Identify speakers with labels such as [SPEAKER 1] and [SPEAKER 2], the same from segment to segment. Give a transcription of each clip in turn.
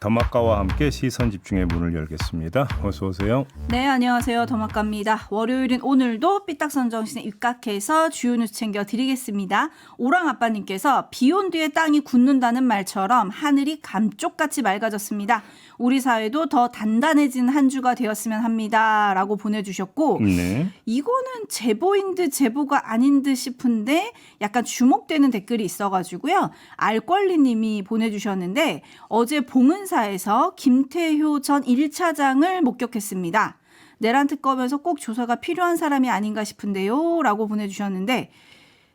[SPEAKER 1] 더마카와 함께 시선 집중의 문을 열겠습니다. 어서 오세요.
[SPEAKER 2] 네, 안녕하세요. 더마카입니다. 월요일인 오늘도 삐딱선정신에 입각해서 주요 뉴스 챙겨드리겠습니다. 오랑아빠님께서 비 온 뒤에 땅이 굳는다는 말처럼 하늘이 감쪽같이 맑아졌습니다. 우리 사회도 더 단단해진 한 주가 되었으면 합니다. 라고 보내주셨고
[SPEAKER 1] 네.
[SPEAKER 2] 이거는 제보인 듯 제보가 아닌 듯 싶은데 약간 주목되는 댓글이 있어가지고요. 알권리님이 보내주셨는데 어제 봉은사에서 김태효 전 1차장을 목격했습니다. 내란 특검에서 꼭 조사가 필요한 사람이 아닌가 싶은데요. 라고 보내주셨는데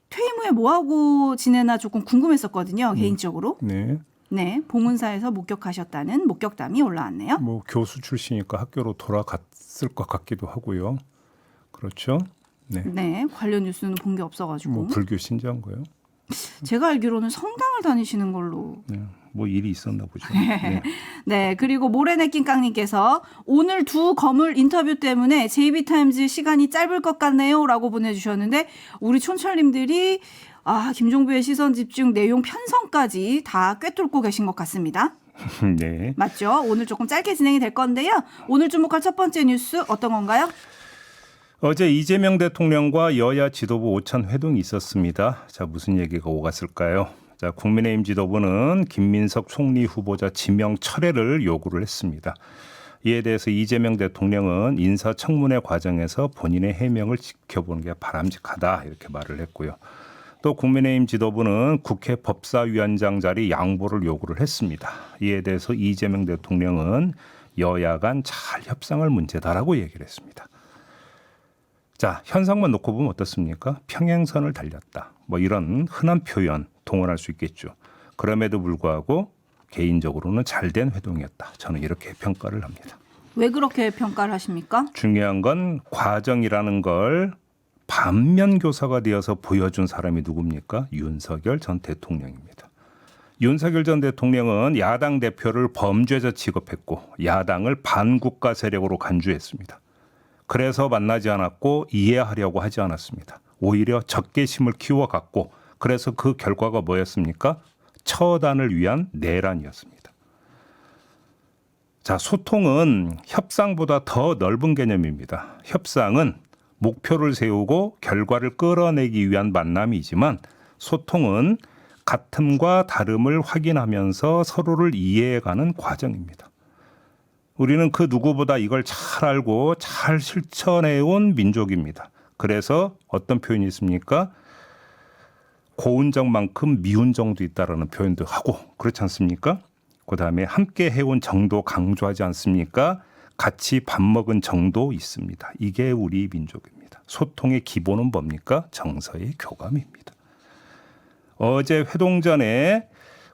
[SPEAKER 2] 퇴임 후에 뭐하고 지내나 조금 궁금했었거든요. 개인적으로.
[SPEAKER 1] 네.
[SPEAKER 2] 네, 봉은사에서 목격하셨다는 목격담이 올라왔네요.
[SPEAKER 1] 뭐 교수 출신이니까 학교로 돌아갔을 것 같기도 하고요. 그렇죠? 네.
[SPEAKER 2] 네, 관련 뉴스는 본 게 없어가지고.
[SPEAKER 1] 뭐 불교 신자인 거요?
[SPEAKER 2] 제가 알기로는 성당을 다니시는 걸로.
[SPEAKER 1] 네. 뭐 일이 있었나 보죠. 네.
[SPEAKER 2] 네, 그리고 모래내낀깡님께서 오늘 두 거물 인터뷰 때문에 JB타임즈 시간이 짧을 것 같네요 라고 보내주셨는데 우리 촌철님들이 김종배의 시선 집중 내용 편성까지 다 꿰뚫고 계신 것 같습니다.
[SPEAKER 1] 네.
[SPEAKER 2] 맞죠? 오늘 조금 짧게 진행이 될 건데요. 오늘 주목할 첫 번째 뉴스 어떤 건가요?
[SPEAKER 1] 어제 이재명 대통령과 여야 지도부 오찬 회동이 있었습니다. 자, 무슨 얘기가 오갔을까요? 자, 국민의힘 지도부는 김민석 총리 후보자 지명 철회를 요구를 했습니다. 이에 대해서 이재명 대통령은 인사청문회 과정에서 본인의 해명을 지켜보는 게 바람직하다 이렇게 말을 했고요. 또 국민의힘 지도부는 국회 법사위원장 자리 양보를 요구를 했습니다. 이에 대해서 이재명 대통령은 여야 간 잘 협상을 문제다라고 얘기를 했습니다. 자, 현상만 놓고 보면 어떻습니까? 평행선을 달렸다. 뭐 이런 흔한 표현 동원할 수 있겠죠. 그럼에도 불구하고 개인적으로는 잘된 회동이었다. 저는 이렇게 평가를 합니다.
[SPEAKER 2] 왜 그렇게 평가를 하십니까?
[SPEAKER 1] 중요한 건 과정이라는 걸 반면교사가 되어서 보여준 사람이 누굽니까? 윤석열 전 대통령입니다. 윤석열 전 대통령은 야당 대표를 범죄자 취급했고 야당을 반국가 세력으로 간주했습니다. 그래서 만나지 않았고 이해하려고 하지 않았습니다. 오히려 적개심을 키워갔고 그래서 그 결과가 뭐였습니까? 처단을 위한 내란이었습니다. 자, 소통은 협상보다 더 넓은 개념입니다. 협상은 목표를 세우고 결과를 끌어내기 위한 만남이지만 소통은 같음과 다름을 확인하면서 서로를 이해해가는 과정입니다. 우리는 그 누구보다 이걸 잘 알고 잘 실천해온 민족입니다. 그래서 어떤 표현이 있습니까? 고운 적만큼 미운 정도 있다라는 표현도 하고 그렇지 않습니까? 그다음에 함께 해온 정도 강조하지 않습니까? 같이 밥 먹은 정도 있습니다. 이게 우리 민족입니다. 소통의 기본은 뭡니까? 정서의 교감입니다. 어제 회동 전에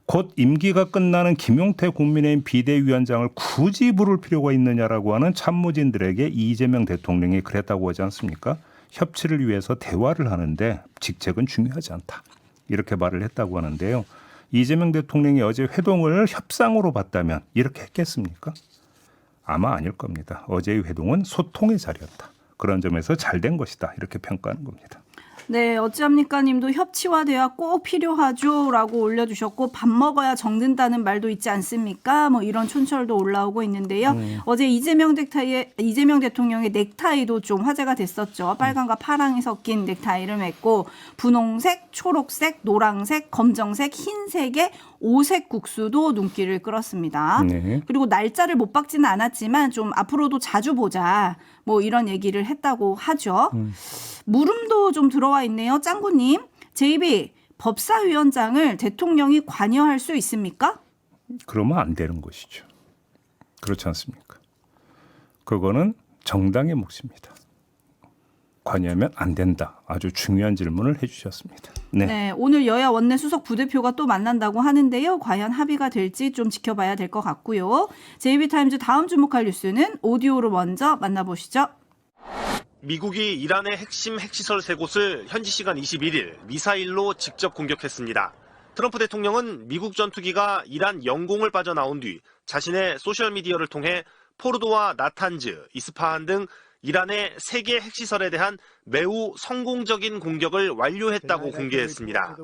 [SPEAKER 1] 곧 임기가 끝나는 김용태 국민의힘 비대위원장을 굳이 부를 필요가 있느냐라고 하는 참모진들에게 이재명 대통령이 그랬다고 하지 않습니까? 협치를 위해서 대화를 하는데 직책은 중요하지 않다. 이렇게 말을 했다고 하는데요. 이재명 대통령이 어제 회동을 협상으로 봤다면 이렇게 했겠습니까? 아마 아닐 겁니다. 어제의 회동은 소통의 자리였다. 그런 점에서 잘된 것이다. 이렇게 평가하는 겁니다.
[SPEAKER 2] 네, 어찌합니까 님도 협치와 대화 꼭 필요하죠 라고 올려주셨고 밥 먹어야 정든다는 말도 있지 않습니까? 뭐 이런 촌철도 올라오고 있는데요. 어제 이재명 대통령의 넥타이도 좀 화제가 됐었죠. 빨강과 파랑이 섞인 넥타이를 맸고 분홍색, 초록색, 노랑색, 검정색, 흰색의 오색 국수도 눈길을 끌었습니다.
[SPEAKER 1] 네.
[SPEAKER 2] 그리고 날짜를 못 박지는 않았지만 좀 앞으로도 자주 보자 뭐 이런 얘기를 했다고 하죠. 물음도 좀 들어와 있네요. 짱구님, JB 법사위원장을 대통령이 관여할 수 있습니까?
[SPEAKER 1] 그러면 안 되는 것이죠. 그렇지 않습니까? 그거는 정당의 몫입니다. 관여하면 안 된다. 아주 중요한 질문을 해주셨습니다.
[SPEAKER 2] 네, 오늘 여야 원내 수석 부대표가 또 만난다고 하는데요. 과연 합의가 될지 좀 지켜봐야 될 것 같고요. JB타임즈 다음 주목할 뉴스는 오디오로 먼저 만나보시죠.
[SPEAKER 3] 미국이 이란의 핵심 핵시설 3곳을 현지 시간 21일 미사일로 직접 공격했습니다. 트럼프 대통령은 미국 전투기가 이란 영공을 빠져나온 뒤 자신의 소셜미디어를 통해 포르도와 나탄즈, 이스파한 등 이란의 3개 핵시설에 대한 매우 성공적인 공격을 완료했다고 공개했습니다.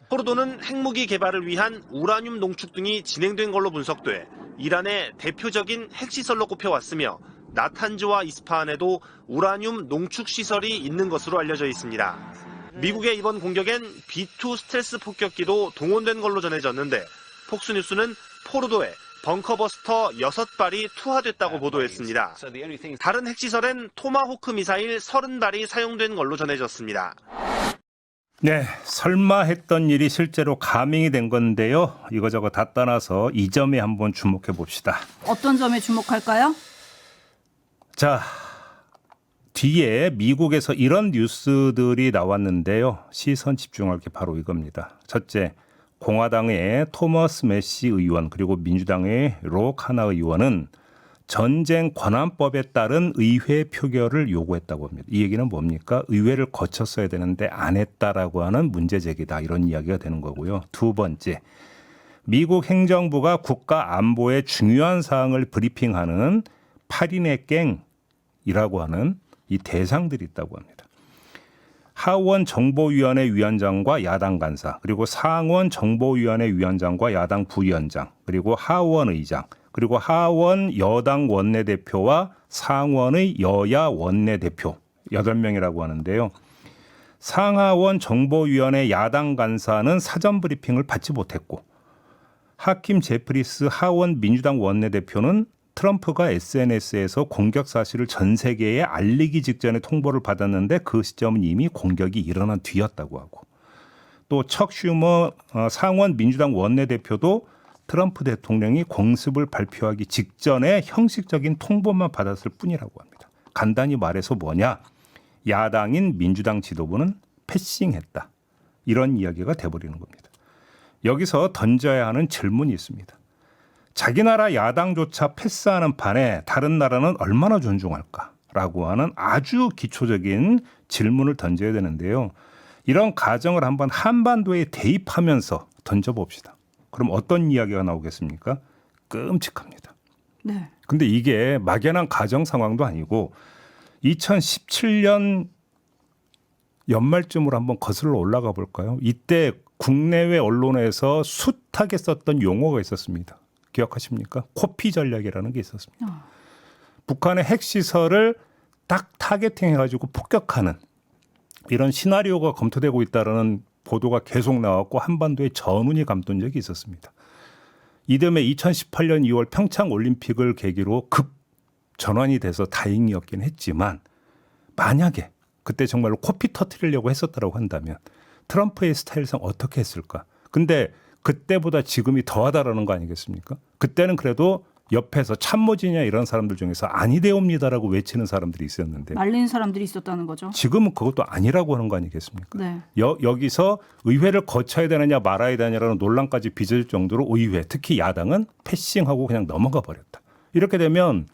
[SPEAKER 3] 포르도는 핵무기 개발을 위한 우라늄 농축 등이 진행된 걸로 분석돼 이란의 대표적인 핵시설로 꼽혀왔으며 나탄즈와 이스파한에도 우라늄 농축 시설이 있는 것으로 알려져 있습니다. 미국의 이번 공격엔 B-2 스텔스 폭격기도 동원된 걸로 전해졌는데 폭스뉴스는 포르도에 벙커버스터 6발이 투하됐다고 보도했습니다. 다른 핵시설엔 토마호크 미사일 30발이 사용된 걸로 전해졌습니다.
[SPEAKER 1] 네, 설마 했던 일이 실제로 가밍이 된 건데요. 이거저거 다 떠나서 이 점에 한번 주목해 봅시다.
[SPEAKER 2] 어떤 점에 주목할까요?
[SPEAKER 1] 자, 뒤에 미국에서 이런 뉴스들이 나왔는데요. 시선 집중할 게 바로 이겁니다. 첫째, 공화당의 토머스 매시 의원 그리고 민주당의 로 카나 의원은 전쟁 권한법에 따른 의회 표결을 요구했다고 합니다. 이 얘기는 뭡니까? 의회를 거쳤어야 되는데 안 했다라고 하는 문제 제기다. 이런 이야기가 되는 거고요. 두 번째, 미국 행정부가 국가 안보의 중요한 사항을 브리핑하는 8인의 갱이라고 하는 이 대상들이 있다고 합니다. 하원 정보위원회 위원장과 야당 간사, 그리고 상원 정보위원회 위원장과 야당 부위원장, 그리고 하원 의장, 그리고 하원 여당 원내대표와 상원의 여야 원내대표 8명이라고 하는데요. 상하원 정보위원회 야당 간사는 사전 브리핑을 받지 못했고 하킴 제프리스 하원 민주당 원내대표는 트럼프가 SNS에서 공격 사실을 전 세계에 알리기 직전에 통보를 받았는데 그 시점은 이미 공격이 일어난 뒤였다고 하고 또 척 슈머 상원 민주당 원내대표도 트럼프 대통령이 공습을 발표하기 직전에 형식적인 통보만 받았을 뿐이라고 합니다. 간단히 말해서 뭐냐? 야당인 민주당 지도부는 패싱했다. 이런 이야기가 돼버리는 겁니다. 여기서 던져야 하는 질문이 있습니다. 자기 나라 야당조차 패스하는 판에 다른 나라는 얼마나 존중할까라고 하는 아주 기초적인 질문을 던져야 되는데요. 이런 가정을 한번 한반도에 대입하면서 던져봅시다. 그럼 어떤 이야기가 나오겠습니까? 끔찍합니다.
[SPEAKER 2] 네.
[SPEAKER 1] 근데 이게 막연한 가정 상황도 아니고 2017년 연말쯤으로 한번 거슬러 올라가 볼까요? 이때 국내외 언론에서 숱하게 썼던 용어가 있었습니다. 기억하십니까? 코피 전략이라는 게 있었습니다. 북한의 핵시설을 딱 타겟팅해가지고 폭격하는 이런 시나리오가 검토되고 있다는 보도가 계속 나왔고 한반도에 전운이 감돈 적이 있었습니다. 이듬해 2018년 2월 평창 올림픽을 계기로 급 전환이 돼서 다행이었긴 했지만 만약에 그때 정말로 코피 터뜨리려고 했었다고 한다면 트럼프의 스타일상 어떻게 했을까? 근데 그때보다 지금이 더하다라는 거 아니겠습니까? 그때는 그래도 옆에서 참모진이나 이런 사람들 중에서 아니되옵니다라고 외치는 사람들이 있었는데
[SPEAKER 2] 말리는 사람들이 있었다는 거죠.
[SPEAKER 1] 지금은 그것도 아니라고 하는 거 아니겠습니까?
[SPEAKER 2] 네.
[SPEAKER 1] 여기서 의회를 거쳐야 되느냐 말아야 되느냐라는 논란까지 빚을 정도로 의회, 특히 야당은 패싱하고 그냥 넘어가 버렸다. 이렇게 되면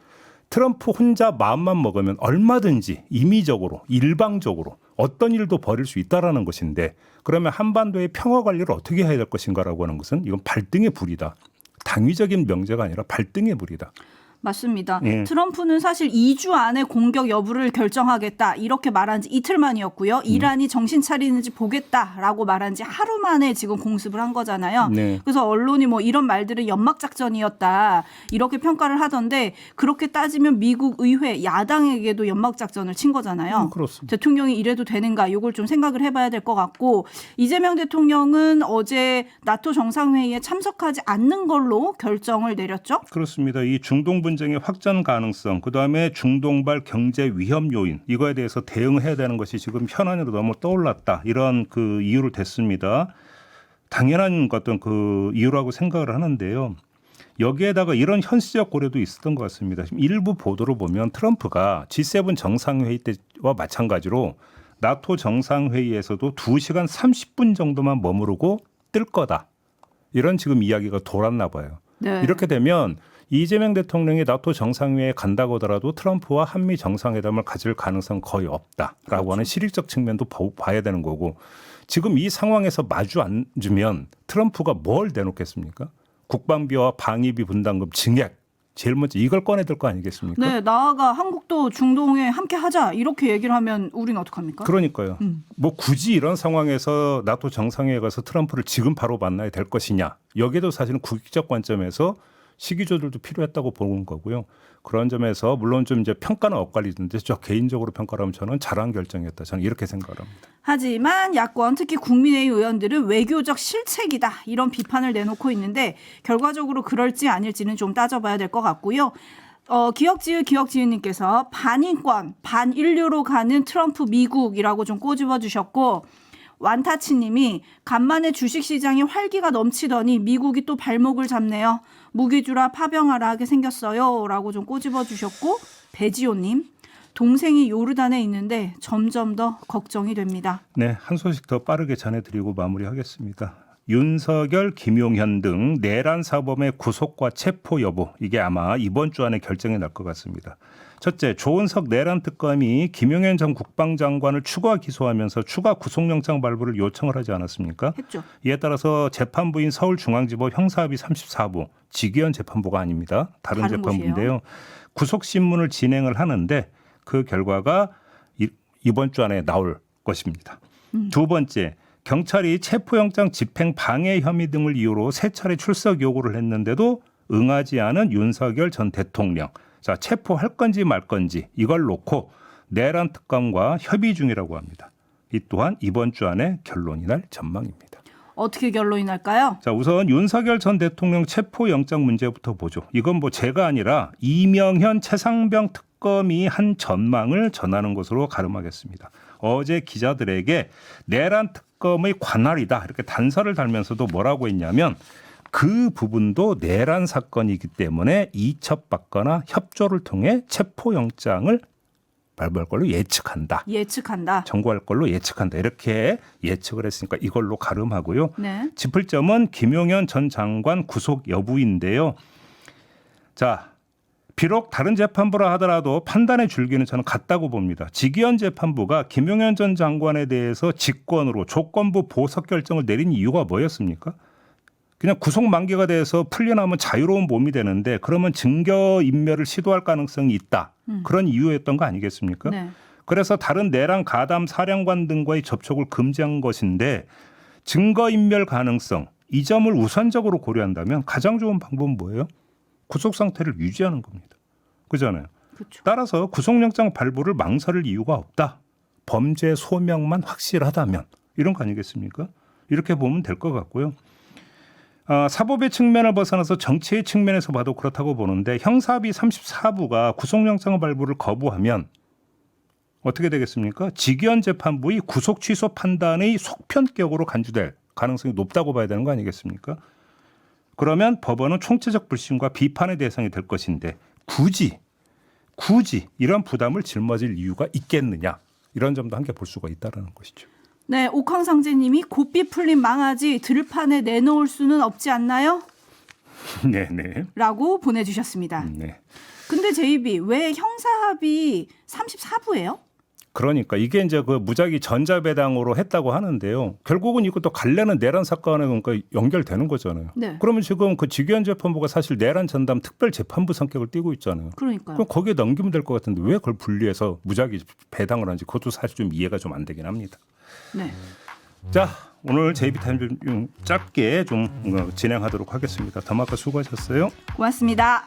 [SPEAKER 1] 트럼프 혼자 마음만 먹으면 얼마든지 임의적으로 일방적으로 어떤 일도 벌일 수 있다라는 것인데 그러면 한반도의 평화 관리를 어떻게 해야 될 것인가라고 하는 것은 이건 발등의 불이다. 당위적인 명제가 아니라 발등의 불이다.
[SPEAKER 2] 맞습니다. 트럼프는 사실 2주 안에 공격 여부를 결정하겠다 이렇게 말한 지 이틀 만이었고요. 이란이 정신 차리는지 보겠다라고 말한 지 하루 만에 지금 공습을 한 거잖아요.
[SPEAKER 1] 네.
[SPEAKER 2] 그래서 언론이 뭐 이런 말들은 연막작전이었다 이렇게 평가를 하던데 그렇게 따지면 미국 의회 야당에게도 연막작전을 친 거잖아요.
[SPEAKER 1] 그렇습니다.
[SPEAKER 2] 대통령이 이래도 되는가 이걸 좀 생각을 해봐야 될 것 같고 이재명 대통령은 어제 나토 정상회의에 참석하지 않는 걸로 결정을 내렸죠.
[SPEAKER 1] 그렇습니다. 이 중동 분쟁의 확전 가능성, 그다음에 중동발 경제 위험 요인 이거에 대해서 대응해야 되는 것이 지금 현안으로 너무 떠올랐다. 이런 그 이유를 댔습니다. 당연한 어떤 그 이유라고 생각을 하는데요. 여기에다가 이런 현실적 고려도 있었던 것 같습니다. 지금 일부 보도를 보면 트럼프가 G7 정상회의 때와 마찬가지로 나토 정상회의에서도 2시간 30분 정도만 머무르고 뜰 거다. 이런 지금 이야기가 돌았나 봐요.
[SPEAKER 2] 네.
[SPEAKER 1] 이렇게 되면 이재명 대통령이 나토 정상회의에 간다고 하더라도 트럼프와 한미 정상회담을 가질 가능성 거의 없다라고 하는 실익적 측면도 봐야 되는 거고 지금 이 상황에서 마주 앉으면 트럼프가 뭘 내놓겠습니까? 국방비와 방위비 분담금 증액 제일 먼저 이걸 꺼내들 거 아니겠습니까?
[SPEAKER 2] 네, 나아가 한국도 중동에 함께 하자 이렇게 얘기를 하면 우리는 어떡합니까?
[SPEAKER 1] 그러니까요. 뭐 굳이 이런 상황에서 나토 정상회의에 가서 트럼프를 지금 바로 만나야 될 것이냐. 여기에도 사실은 국익적 관점에서 시기 조절도 필요했다고 보는 거고요. 그런 점에서 물론 좀 이제 평가는 엇갈리는데 저 개인적으로 평가하면 저는 잘한 결정이었다. 저는 이렇게 생각합니다.
[SPEAKER 2] 하지만 야권 특히 국민의힘 의원들은 외교적 실책이다 이런 비판을 내놓고 있는데 결과적으로 그럴지 아닐지는 좀 따져봐야 될 것 같고요. 기억지은님께서 반인권, 반인류로 가는 트럼프 미국이라고 좀 꼬집어 주셨고 완타치님이 간만에 주식시장에 활기가 넘치더니 미국이 또 발목을 잡네요. 무기주라 파병하라 하게 생겼어요. 라고 좀 꼬집어 주셨고 배지호님 동생이 요르단에 있는데 점점 더 걱정이 됩니다.
[SPEAKER 1] 네, 한 소식 더 빠르게 전해드리고 마무리하겠습니다. 윤석열, 김용현 등 내란 사범의 구속과 체포 여부 이게 아마 이번 주 안에 결정이 날 것 같습니다. 첫째, 조은석 내란 특검이 김용현 전 국방장관을 추가 기소하면서 추가 구속영장 발부를 요청을 하지 않았습니까?
[SPEAKER 2] 했죠.
[SPEAKER 1] 이에 따라서 재판부인 서울중앙지법 형사합의 34부 직위원 재판부가 아닙니다. 다른 재판부인데요. 구속신문을 진행을 하는데 그 결과가 이번 주 안에 나올 것입니다. 두 번째, 경찰이 체포영장 집행 방해 혐의 등을 이유로 세 차례 출석 요구를 했는데도 응하지 않은 윤석열 전 대통령. 자, 체포할 건지 말 건지 이걸 놓고 내란 특검과 협의 중이라고 합니다. 이 또한 이번 주 안에 결론이 날 전망입니다.
[SPEAKER 2] 어떻게 결론이 날까요?
[SPEAKER 1] 자, 우선 윤석열 전 대통령 체포영장 문제부터 보죠. 이건 뭐 제가 아니라 이명현 최상병 특검이 한 전망을 전하는 것으로 가름하겠습니다. 어제 기자들에게 내란 특검의 관할이다 이렇게 단서를 달면서도 뭐라고 했냐면 그 부분도 내란 사건이기 때문에 이첩받거나 협조를 통해 체포영장을 발부할 걸로 예측한다. 청구할 걸로 예측한다. 이렇게 예측을 했으니까 이걸로 가름하고요.
[SPEAKER 2] 네.
[SPEAKER 1] 짚을 점은 김용현 전 장관 구속 여부인데요. 자, 비록 다른 재판부라 하더라도 판단의 줄기는 저는 같다고 봅니다. 직위원 재판부가 김용현 전 장관에 대해서 직권으로 조건부 보석 결정을 내린 이유가 뭐였습니까? 그냥 구속 만기가 돼서 풀려나면 자유로운 몸이 되는데 그러면 증거인멸을 시도할 가능성이 있다. 그런 이유였던 거 아니겠습니까?
[SPEAKER 2] 네.
[SPEAKER 1] 그래서 다른 내란 가담 사령관 등과의 접촉을 금지한 것인데 증거인멸 가능성 이 점을 우선적으로 고려한다면 가장 좋은 방법은 뭐예요? 구속 상태를 유지하는 겁니다. 그잖아요.
[SPEAKER 2] 그렇죠.
[SPEAKER 1] 따라서 구속영장 발부를 망설일 이유가 없다. 범죄 소명만 확실하다면 이런 거 아니겠습니까? 이렇게 보면 될 것 같고요. 사법의 측면을 벗어나서 정치의 측면에서 봐도 그렇다고 보는데 형사합의 34부가 구속영장 발부를 거부하면 어떻게 되겠습니까? 직위원 재판부의 구속 취소 판단의 속편격으로 간주될 가능성이 높다고 봐야 되는 거 아니겠습니까? 그러면 법원은 총체적 불신과 비판의 대상이 될 것인데 굳이 이런 부담을 짊어질 이유가 있겠느냐 이런 점도 함께 볼 수가 있다는 것이죠.
[SPEAKER 2] 네, 옥황상제님이 고삐 풀린 망아지 들판에 내놓을 수는 없지 않나요?
[SPEAKER 1] 네네.
[SPEAKER 2] 라고 보내주셨습니다.
[SPEAKER 1] 네.
[SPEAKER 2] 근데 제이비 왜 형사합의 34부예요?
[SPEAKER 1] 그러니까 이게 이제 그 무작위 전자배당으로 했다고 하는데요. 결국은 이것도 관련은 내란 사건에 그러니까 연결되는 거잖아요.
[SPEAKER 2] 네.
[SPEAKER 1] 그러면 지금 그 직위원 재판부가 사실 내란 전담 특별 재판부 성격을 띠고 있잖아요.
[SPEAKER 2] 그러니까요.
[SPEAKER 1] 그럼 거기에 넘기면 될 것 같은데 왜 그걸 분리해서 무작위 배당을 하는지 그것도 사실 좀 이해가 좀 안 되긴 합니다.
[SPEAKER 2] 네.
[SPEAKER 1] 자, 오늘 JB타임 좀 짧게 좀 진행하도록 하겠습니다. 더마카 수고하셨어요.
[SPEAKER 2] 고맙습니다.